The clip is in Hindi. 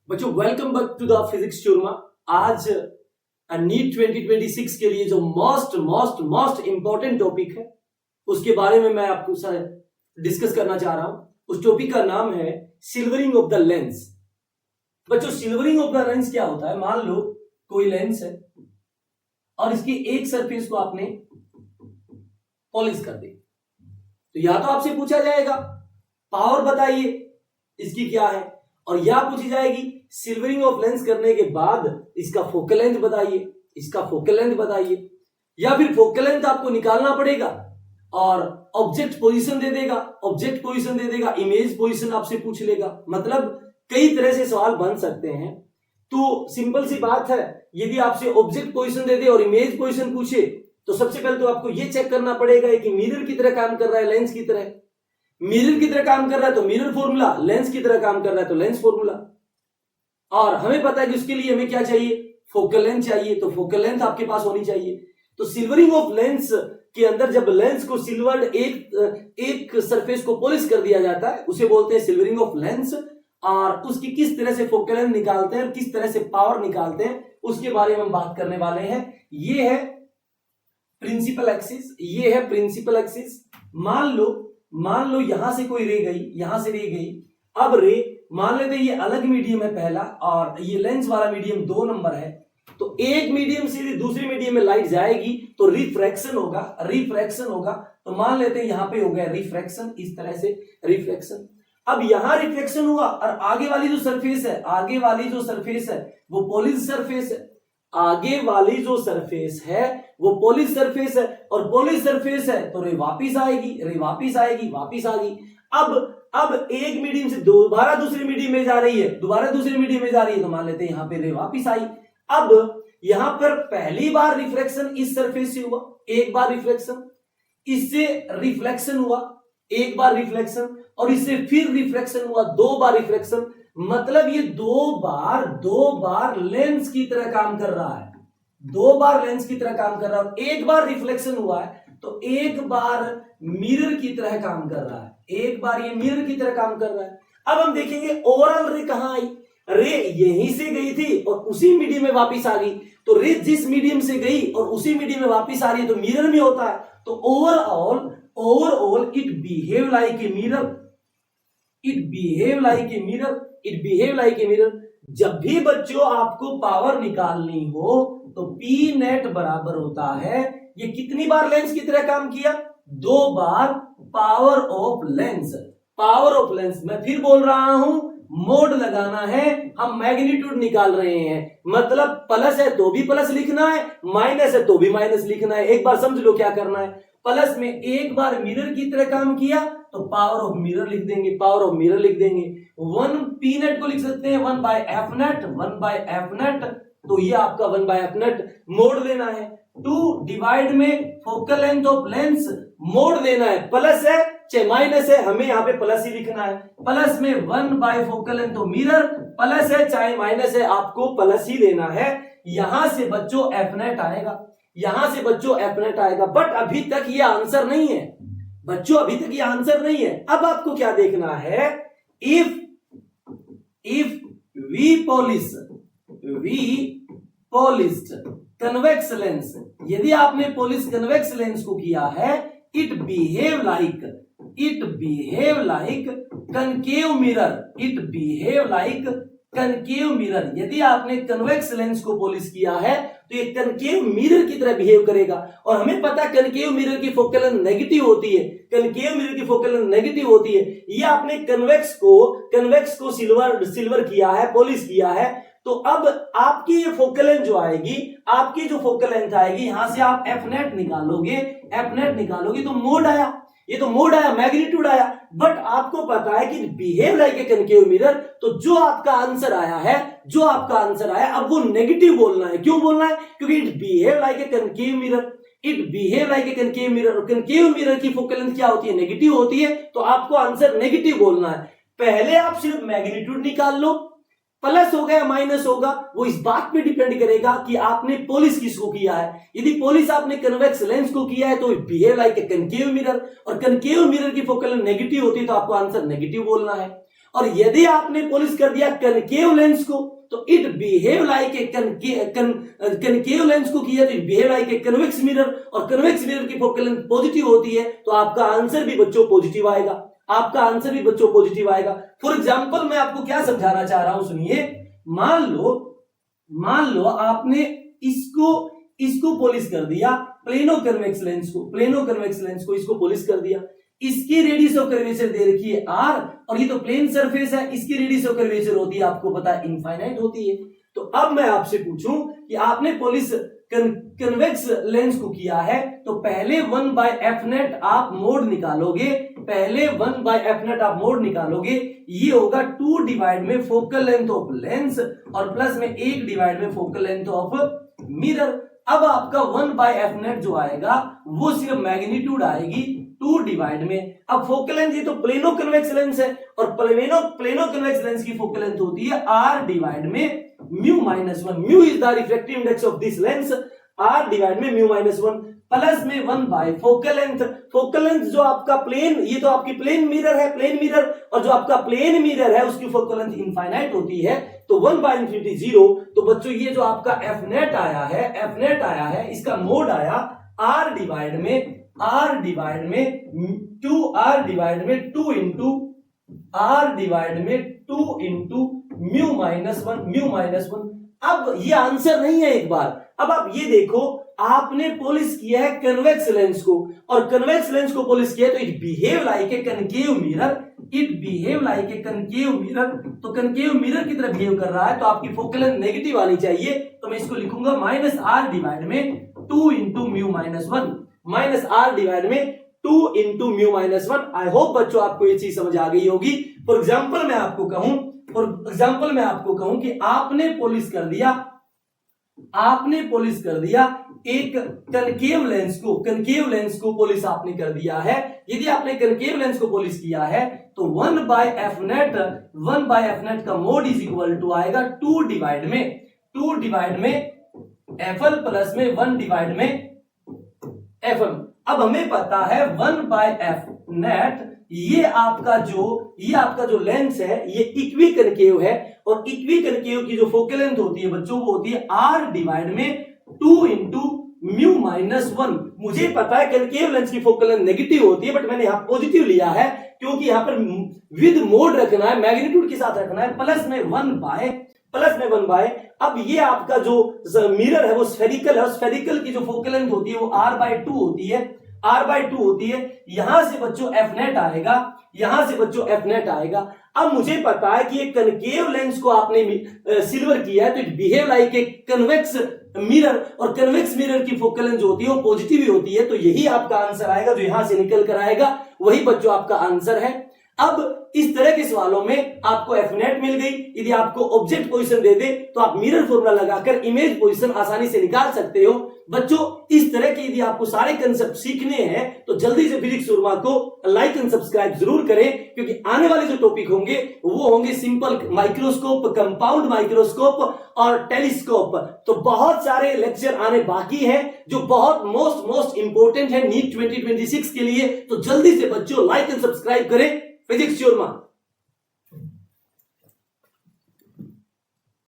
बच्चों welcome back to the physics Churma. आज नीट 2026 के लिए जो मोस्ट इंपॉर्टेंट टॉपिक है उसके बारे में मैं आपको डिस्कस करना चाह रहा हूं। उस टॉपिक का नाम है सिल्वरिंग ऑफ द लेंस। बच्चों सिल्वरिंग ऑफ द लेंस क्या होता है? मान लो कोई लेंस है और इसकी एक सरफेस को आपने पॉलिश कर दी, तो या तो आपसे पूछा जाएगा पावर बताइए इसकी क्या है, और या पूछी जाएगी सिल्वरिंग ऑफ लेंस करने के बाद इसका फोकल लेंथ बताइए, इसका फोकल लेंथ बताइए, या फिर फोकल लेंथ आपको निकालना पड़ेगा और ऑब्जेक्ट पोजीशन दे देगा, ऑब्जेक्ट पोजीशन दे देगा, इमेज पोजीशन आपसे पूछ लेगा। मतलब कई तरह से सवाल बन सकते हैं। तो सिंपल सी बात है, यदि आपसे ऑब्जेक्ट पोजीशन दे दे और इमेज पोजीशन पूछे तो सबसे पहले तो आपको यह चेक करना पड़ेगा कि मिरर की तरह काम कर रहा है, लेंस की तरह। मिरर की तरह काम कर रहा है तो मिरर फॉर्मूला, लेंस की तरह काम कर रहा है तो लेंस फॉर्मूला। और हमें पता है कि उसके लिए हमें क्या चाहिए, फोकल लेंथ चाहिए, तो फोकल लेंथ आपके पास होनी चाहिए। तो सिल्वरिंग ऑफ लेंस के अंदर जब लेंस को सिल्वर्ड एक सरफेस को पॉलिश कर दिया जाता है उसे बोलते हैं सिल्वरिंग ऑफ लेंस। और उसकी किस तरह से फोकल लेंथ निकालते हैं, किस तरह से पावर निकालते हैं, उसके बारे में हम बात करने वाले हैं। ये है प्रिंसिपल एक्सिस, ये है प्रिंसिपल एक्सिस। मान लो यहां से कोई रे गई, यहां से रे गई। अब रे मान लेते ये अलग मीडियम है पहला और ये लेंस वाला मीडियम 2 नंबर है। तो एक मीडियम से दूसरे मीडियम में लाइट जाएगी तो रिफ्रैक्शन होगा, रिफ्रैक्शन होगा। तो मान लेते हैं यहां पे हो गया रिफ्रैक्शन, इस तरह से रिफ्रैक्शन। अब यहां रिफ्लेक्शन हुआ और आगे वाली जो सरफेस है, आगे वाली जो सरफेस है वो पॉलिश सरफेस है। आगे वाली जो सरफेस है वो पॉलिश सरफेस है और पॉलिश सरफेस है तो रे वापिस आएगी, रे वापिस आएगी, वापिस आ गई। अब एक मीडियम से दोबारा दूसरे मीडियम में जा रही है, दोबारा दूसरे मीडियम में जा रही है, तो मान लेते हैं यहां पे रे वापिस आई। अब यहां पर पहली बार रिफ्लेक्शन इस सरफेस से हुआ, एक बार रिफ्लेक्शन, इससे रिफ्लेक्शन हुआ, एक बार रिफ्लेक्शन, और इससे फिर रिफ्लेक्शन हुआ, 2 बार रिफ्लेक्शन। मतलब ये दो बार लेंस की तरह काम कर रहा है, 2 बार लेंस की तरह काम कर रहा है। एक बार रिफ्लेक्शन हुआ है तो एक बार मिरर की तरह काम कर रहा है, एक बार ये मिरर की तरह काम कर रहा है। अब हम देखेंगे ओवरऑल रे कहां आई। रे यहीं से गई थी और उसी मीडियम में वापस आ गई। तो रे जिस मीडियम से गई और उसी मीडियम में वापस आ रही है तो मिरर में होता है। तो overall it behave like a mirror, it behave like a mirror, it behave like a mirror. जब भी बच्चों आपको पावर निकालनी हो तो पी नेट बराबर होता है, ये कितनी बार लेंस की तरह काम किया, 2 बार power of lens, power of lens. मैं फिर बोल रहा हूं, मोड लगाना है, हम मैग्नीट्यूड निकाल रहे हैं। मतलब प्लस है तो भी प्लस लिखना है, माइनस है तो भी माइनस लिखना है। एक बार समझ लो क्या करना है। प्लस में एक बार मिरर की तरह काम किया तो पावर ऑफ मिरर लिख देंगे, पावर ऑफ मिरर लिख देंगे। 1 पी नेट को लिख सकते हैं 1 by F net, 1 by F net. तो ये आपका 1 बाय एफ नेट मोड लेना है। 2 डिवाइड में focal length of lens mode लेना है, प्लस है चाहे माइनस है, हमें यहाँ पे प्लस ही लिखना है। प्लस में 1 bye focal length of mirror, plus है चाहे माइनस है, आपको प्लस ही लेना है। यहां से बच्चों एफ नेट आएगा, यहां से बच्चों एफ नेट आएगा। बट अभी तक ये आंसर नहीं है बच्चों, अभी तक ये आंसर नहीं है। अब आपको क्या देखना है, if we polished convex lens, यदि आपने पॉलिश कन्वेक्स लेंस को किया है, it behave like concave mirror, it behave like concave mirror. यदि आपने कन्वेक्स लेंस को पॉलिश किया है तो ये कनकेव मिरर की तरह बिहेव करेगा। और हमें पता है कनकेव मिरर की फोकल लेंथ नेगेटिव होती है, कनकेव मिरर की फोकल लेंथ नेगेटिव होती है। ये आपने कन्वेक्स को सिल्वर किया है, पॉलिश किया है, तो अब आपकी ये फोकल लेंथ जो आएगी, आपकी जो फोकल लेंथ आएगी, यहां से आप एफ नेट निकालोगे तो मोड आया, ये तो मोड आया, मैग्नीट्यूड आया। बट आपको पता है कि behave like a concave mirror, तो जो आपका आंसर आया है, अब वो नेगेटिव बोलना है। क्यों बोलना है? क्योंकि it behave like a concave mirror, it behave like a concave mirror. और कनकेव मिरर की फोकल लेंथ क्या होती है, नेगेटिव होती है। तो आपको आंसर नेगेटिव बोलना है। पहले आप सिर्फ मैग्नीट्यूड निकाल लो, प्लस होगा या माइनस होगा वो इस बात पे डिपेंड करेगा कि आपने पॉलिश किसको किया है। यदि पॉलिश आपने कन्वेक्स लेंस को किया है तो behave like a concave mirror, और कनकेव मिरर की फोकल लेंथ नेगेटिव होती है तो आपको आंसर नेगेटिव बोलना है। और यदि आपने पोलिस कर दिया कनकेव लेंस को तो it behave like a concave lens को किया तो it behave like a convex mirror, और कन्वेक्स मिरर की फोकल लेंथ पॉजिटिव होती है तो आपका आंसर भी बच्चों पॉजिटिव आएगा, आपका आंसर भी बच्चों पॉजिटिव आएगा। फॉर एग्जांपल मैं आपको क्या समझाना चाह रहा हूं, सुनिए। मान लो आपने इसको पोलिस कर दिया, प्लेनो कन्वेक्स लेंस को इसको पोलिस कर दिया। इसकी रेडियस ऑफ कर्वेचर दे रखी है r, और ये तो प्लेन सरफेस है, इसकी रेडियस ऑफ कर्वेचर होती है आपको पता है इनफाइनाइट होती है। तो अब मैं आपसे पूछूं कि आपने पोलिस कन्वेक्स लेंस को किया है तो पहले 1/f नेट आप मोड निकालोगे, ये होगा 2 डिवाइड में फोकल लेंथ ऑफ लेंस और प्लस में 1 डिवाइड में फोकल लेंथ ऑफ मिरर। अब आपका 1/f नेट जो आएगा वो सिर्फ मैग्नीट्यूड आएगी 2 डिवाइड में, अब फोकल लेंथ ये तो प्लेनो कन्वेक्स लेंस है और प्लेनो कन्वेक्स लेंस की फोकल लेंथ होती है r डिवाइड में μ-1, mu is the refractive index of this lens, r divide में μ-1 प्लस में 1 फोकल लेंथ जो आपका प्लेन, ये तो आपकी प्लेन मिरर और जो आपका प्लेन मिरर है उसकी फोकल लेंथ इनफाइनाइट होती है तो 1/∞ 0। तो बच्चों ये जो आपका f नेट आया है इसका मोड आया r डिवाइड में 2 इंटू μ-1। अब ये आंसर नहीं है एक बार, अब आप ये देखो आपने पोलिस किया है कन्वेक्स लेंस को, और कन्वेक्स लेंस को पोलिस किया तो it behave like a concave mirror, तो कनकेव मिरर की तरह बिहेव कर रहा है तो आपकी फोकल लेंथ नेगेटिव आनी चाहिए, तो मैं इसको लिखूंगा -r डिवाइड में 2 इंटू μ-1। आई होप बच्चों आपको ये चीज समझ आ गई होगी। फॉर एग्जाम्पल मैं आपको कहूं कि आपने पोलिस कर दिया एक कनकेव लेंस को पोलिस आपने कर दिया है। यदि आपने कनकेव लेंस को पोलिस किया है तो 1/f नेट का मोड इज इक्वल टू आएगा 2 डिवाइड में fl प्लस में 1 डिवाइड में fm। अब हमें पता है 1/f नेट ये आपका जो लेंस है ये इक्वी कनकेव है, और इक्वी कनकेव की जो फोकल लेंथ होती है बच्चों वो होती है r डिवाइड में 2 इंटू μ-1। मुझे पता है कनकेव लेंस की फोकल लेंथ नेगेटिव होती है, बट मैंने यहां पॉजिटिव लिया है क्योंकि यहां पर विद मोड रखना है, मैग्नीट्यूड के साथ रखना है, प्लस में 1/। अब ये आपका जो मिरर है वो स्फेरिकल है, और स्फेरिकल की जो फोकल लेंथ होती है वो r/2 होती है। यहां से बच्चों f नेट आएगा। अब मुझे पता है कि एक कनकेव लेंस को आपने सिल्वर किया है तो it behave like a convex mirror, और कन्वेक्स मिरर की फोकल लेंथ जो होती है वो पॉजिटिव ही होती है, तो यही आपका आंसर आएगा, जो यहां से निकल कर आएगा वही बच्चों आपका आंसर है। अब इस तरह के सवालों में आपको एफ नेट मिल गई, यदि आपको ऑब्जेक्ट पोजीशन दे दे तो आप मिरर फॉर्मूला लगाकर इमेज पोजीशन आसानी से निकाल सकते हो। बच्चों इस तरह के यदि आपको सारे कंसेप्ट सीखने हैं तो जल्दी से फिजिक्स सुरमा को लाइक एंड सब्सक्राइब जरूर करें, क्योंकि आने वाले जो टॉपिक होंगे वो होंगे सिंपल माइक्रोस्कोप, कंपाउंड माइक्रोस्कोप और टेलीस्कोप। तो बहुत सारे लेक्चर आने बाकी हैं जो बहुत मोस्ट इंपोर्टेंट है नीट 2026 के लिए। तो जल्दी से बच्चों लाइक एंड सब्सक्राइब करें फिजिक्स सुरमा।